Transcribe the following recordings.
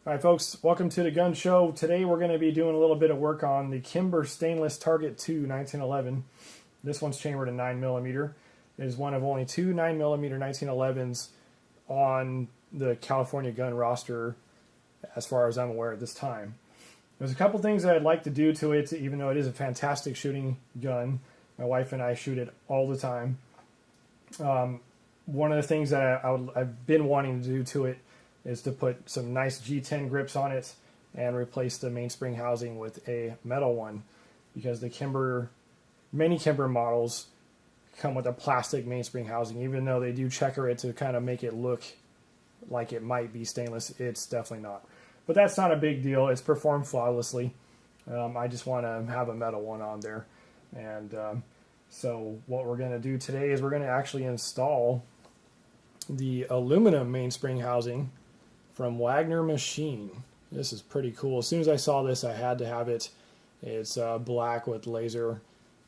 All right, folks, welcome to the gun show. Today we're going to be doing a little bit of work on the Kimber Stainless Target 2 1911. This one's chambered in 9mm. It is one of only two 9mm 1911s on the California gun roster as far as I'm aware at this time. There's a couple things that I'd like to do to it, even though it is a fantastic shooting gun. My wife and I shoot it all the time. One of the things that I've been wanting to do to it is to put some nice G10 grips on it and replace the mainspring housing with a metal one, because the Kimber, many Kimber models come with a plastic mainspring housing. Even though they do checker it to kind of make it look like it might be stainless, it's definitely not. But that's not a big deal. It's performed flawlessly. I just want to have a metal one on there. And so what we're going to do today is we're going to actually install the aluminum mainspring housing from Wagner machine. This is pretty cool. As soon as I saw this, I had to have it. It's black with laser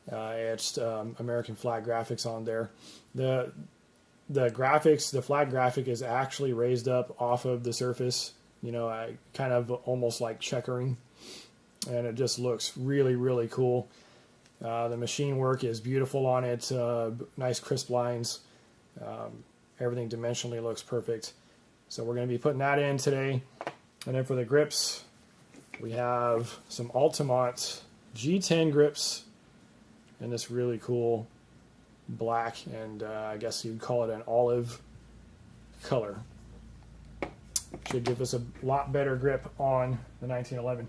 etched American flag graphics on there. The graphics, the flag graphic is actually raised up off of the surface, you know, kind of almost like checkering, and it just looks really, really cool. The machine work is beautiful on it, nice crisp lines. Everything dimensionally looks perfect. So we're going to be putting that in today. And then for the grips, we have some Altamont G10 grips in this really cool black, and I guess you'd call it an olive color. Should give us a lot better grip on the 1911.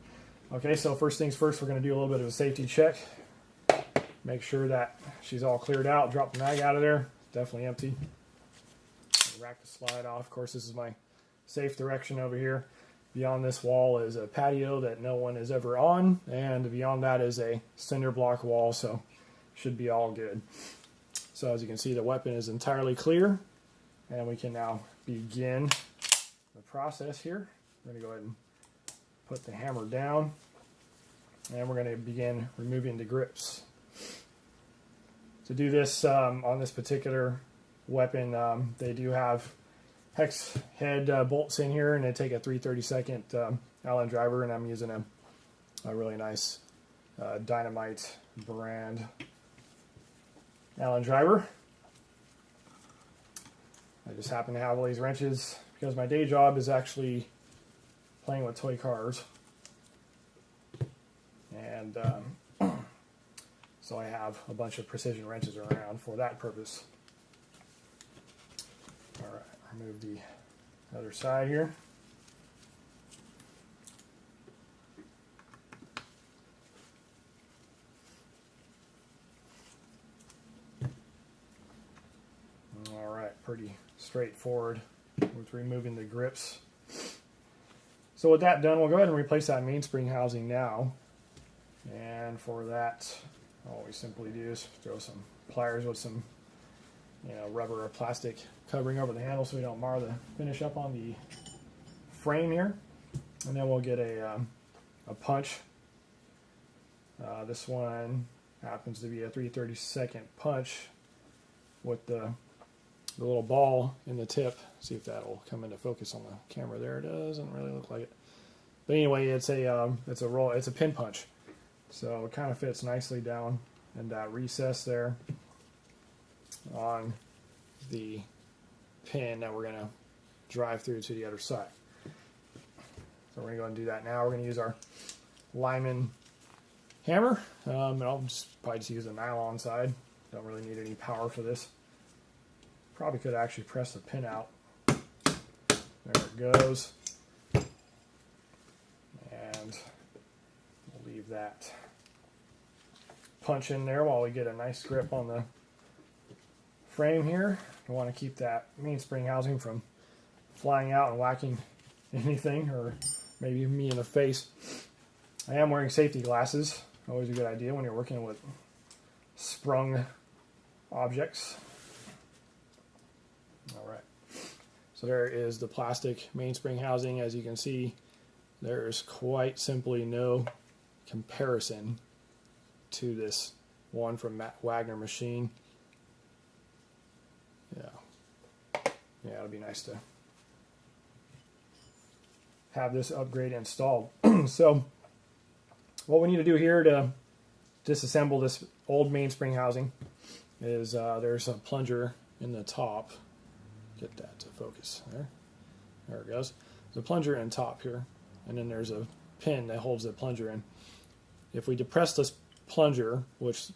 Okay, so first things first, we're going to do a little bit of a safety check. Make sure that she's all cleared out. Drop the mag out of there. Definitely empty. Rack the slide off. Of course, this is my safe direction over here. Beyond this wall is a patio that no one is ever on, and beyond that is a cinder block wall, so should be all good. So as you can see, the weapon is entirely clear, and we can now begin the process here. We're going to go ahead and put the hammer down, and we're going to begin removing the grips. To do this on this particular weapon, they do have hex head bolts in here, and they take a 3/32 Allen driver, and I'm using a really nice Dynamite brand Allen driver. I just happen to have all these wrenches because my day job is actually playing with toy cars, and so I have a bunch of precision wrenches around for that purpose. All right, remove the other side here. All right, pretty straightforward with removing the grips. So with that done, we'll go ahead and replace that mainspring housing now. And for that, all we simply do is throw some pliers with some, you know, rubber or plastic covering over the handle so we don't mar the finish up on the frame here. And then we'll get a punch. This one happens to be a 3/32 punch with the little ball in the tip. See if that'll come into focus on the camera there. It doesn't really look like it. But anyway, it's a pin punch. So it kind of fits nicely down in that recess there on the pin that we're going to drive through to the other side. So we're going to go and do that now. We're going to use our Lyman hammer. And I'll probably just use the nylon side. Don't really need any power for this. Probably could actually press the pin out. There it goes. And we'll leave that punch in there while we get a nice grip on the frame here. We want to keep that mainspring housing from flying out and whacking anything, or maybe me in the face. I am wearing safety glasses. Always a good idea when you're working with sprung objects. All right. So there is the plastic mainspring housing. As you can see, there is quite simply no comparison to this one from Wagner machine. Yeah, it'll be nice to have this upgrade installed. So what we need to do here to disassemble this old mainspring housing is there's a plunger in the top. Get that to focus. There it goes. There's a plunger in top here, and then there's a pin that holds the plunger in. If we depress this plunger, which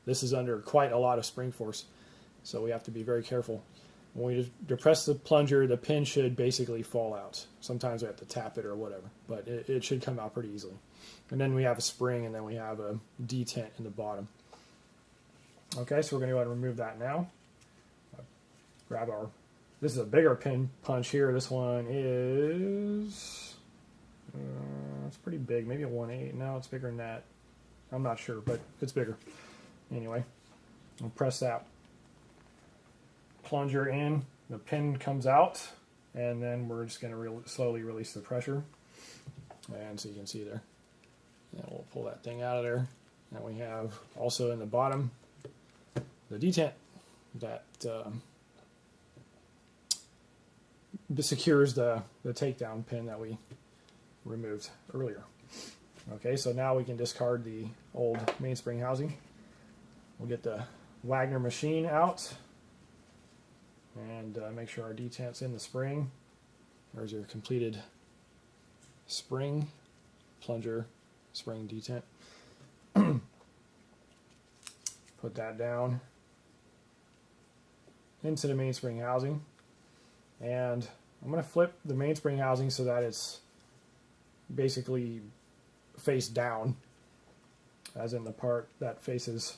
this is under quite a lot of spring force, so we have to be very careful. When we depress the plunger, the pin should basically fall out. Sometimes we have to tap it or whatever, but it should come out pretty easily. And then we have a spring, and then we have a detent in the bottom. Okay, so we're going to go ahead and remove that now. Grab our, this is a bigger pin punch here. This one is, it's pretty big, maybe a 1/8. No, it's bigger than that. I'm not sure, but it's bigger. Anyway, we'll press that plunger in, the pin comes out, and then we're just going to slowly release the pressure. And so you can see there. And we'll pull that thing out of there. And we have also in the bottom the detent that secures the takedown pin that we removed earlier. Okay, so now we can discard the old mainspring housing. We'll get the Wagner machine out and make sure our detent's in the spring. There's your completed spring, plunger, spring detent. Put that down into the mainspring housing, and I'm going to flip the mainspring housing so that it's basically face down, as in the part that faces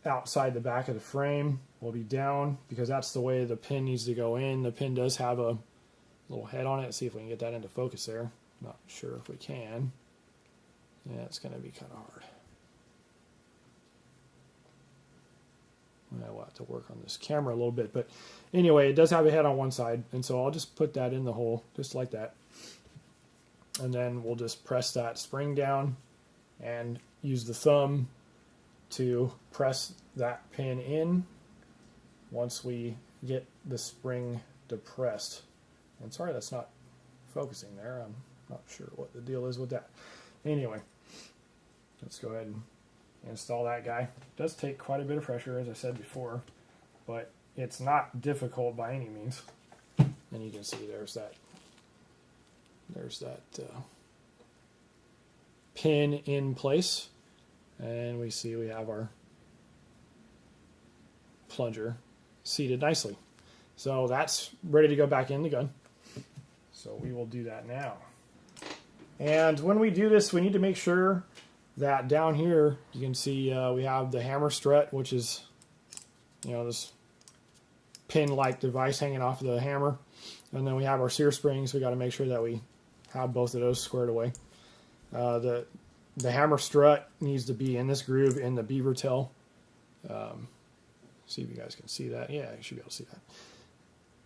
outside the back of the frame will be down, because that's the way the pin needs to go in. The pin does have a little head on it. Let's see if we can get that into focus there. Not sure if we can. Yeah, it's going to be kind of hard. We'll have to work on this camera a little bit, but anyway, it does have a head on one side, and so I'll just put that in the hole just like that, and then we'll just press that spring down and use the thumb to press that pin in once we get the spring depressed. And sorry that's not focusing there. I'm not sure what the deal is with that. Anyway, let's go ahead and install that guy. It does take quite a bit of pressure, as I said before, but it's not difficult by any means. And you can see there's that pin in place, and we see we have our plunger seated nicely. So that's ready to go back in the gun. So we will do that now. And when we do this, we need to make sure that down here you can see we have the hammer strut, which is, you know, this pin-like device hanging off of the hammer, and then we have our sear springs. We got to make sure that we have both of those squared away. The hammer strut needs to be in this groove in the beaver tail. See if you guys can see that. Yeah, you should be able to see that.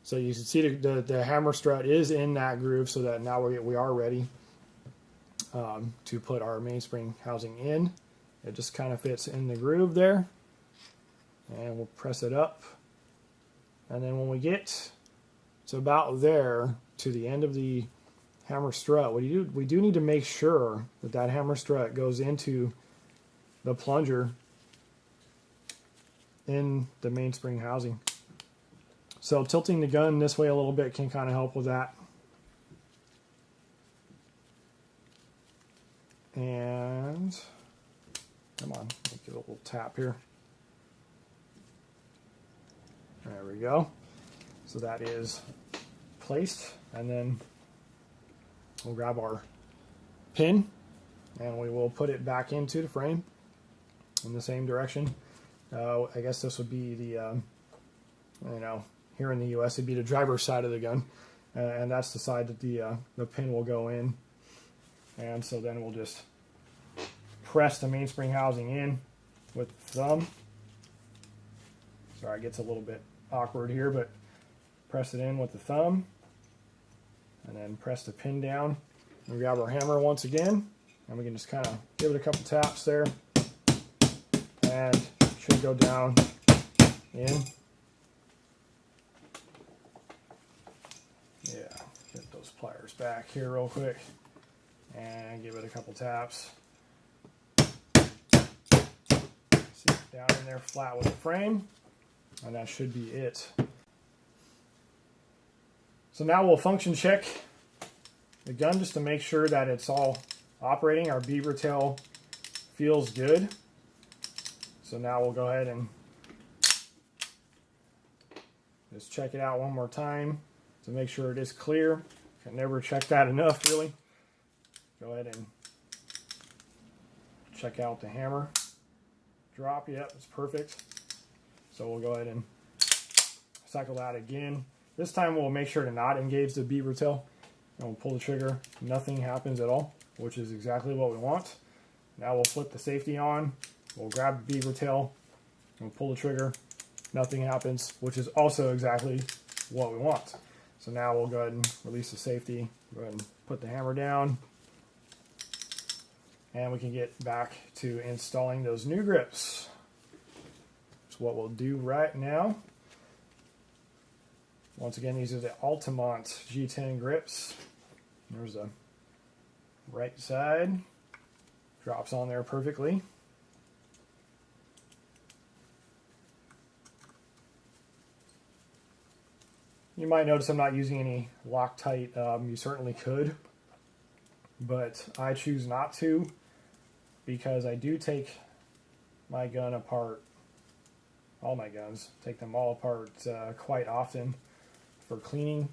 So you can see the hammer strut is in that groove, so that now we are ready to put our mainspring housing in. It just kind of fits in the groove there, and we'll press it up. And then when we get to about there, to the end of the hammer strut, we do need to make sure that hammer strut goes into the plunger in the mainspring housing. So tilting the gun this way a little bit can kind of help with that. And come on, give it a little tap here. There we go. So that is placed, and then we'll grab our pin and we will put it back into the frame in the same direction. I guess this would be the, you know, here in the U.S. it'd be the driver's side of the gun, and that's the side that the pin will go in. And so then we'll just press the mainspring housing in with the thumb. Sorry, it gets a little bit awkward here, but press it in with the thumb, and then press the pin down. And grab our hammer once again, and we can just kind of give it a couple taps there, and it should go down in. Yeah, get those back here real quick and give it a couple taps. See, down in there flat with the frame, and that should be it. So now we'll function check the gun just to make sure that it's all operating. Our beaver tail feels good. So now we'll go ahead and just check it out one more time to make sure it is clear. Can never check that enough, really. Go ahead and check out the hammer drop. Yep, it's perfect. So we'll go ahead and cycle that again. This time we'll make sure to not engage the beaver tail, and we'll pull the trigger. Nothing happens at all, which is exactly what we want. Now we'll flip the safety on. We'll grab the beaver tail and we'll pull the trigger. Nothing happens, which is also exactly what we want. So now we'll go ahead and release the safety. Go ahead and put the hammer down. And we can get back to installing those new grips. That's what we'll do right now. Once again, these are the Altamont G10 Grips. There's the right side. Drops on there perfectly. You might notice I'm not using any Loctite. You certainly could, but I choose not to because I do take my gun apart, all my guns, take them all apart quite often for cleaning.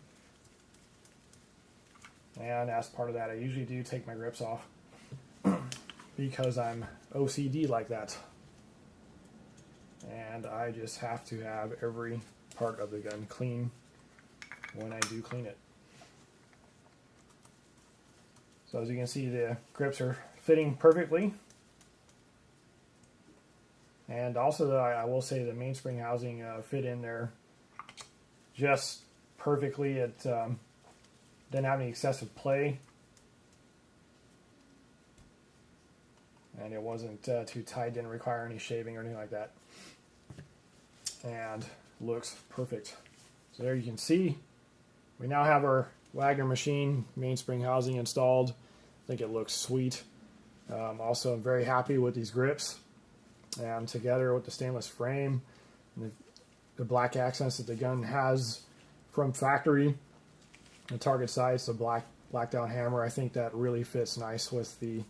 And as part of that, I usually do take my grips off because I'm OCD like that. And I just have to have every part of the gun clean when I do clean it. So as you can see, the grips are fitting perfectly. And also, I will say the mainspring housing fit in there just perfectly. It didn't have any excessive play. And it wasn't too tight, didn't require any shaving or anything like that. And looks perfect. So there you can see, we now have our Wagner machine mainspring housing installed. I think it looks sweet. Also, I'm very happy with these grips. And together with the stainless frame, and the black accents that the gun has from factory, the target size, the blacked out hammer, I think that really fits nice with the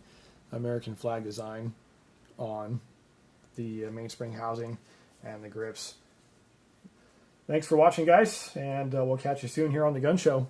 American flag design on the mainspring housing and the grips. Thanks for watching, guys, and we'll catch you soon here on the Gun Show.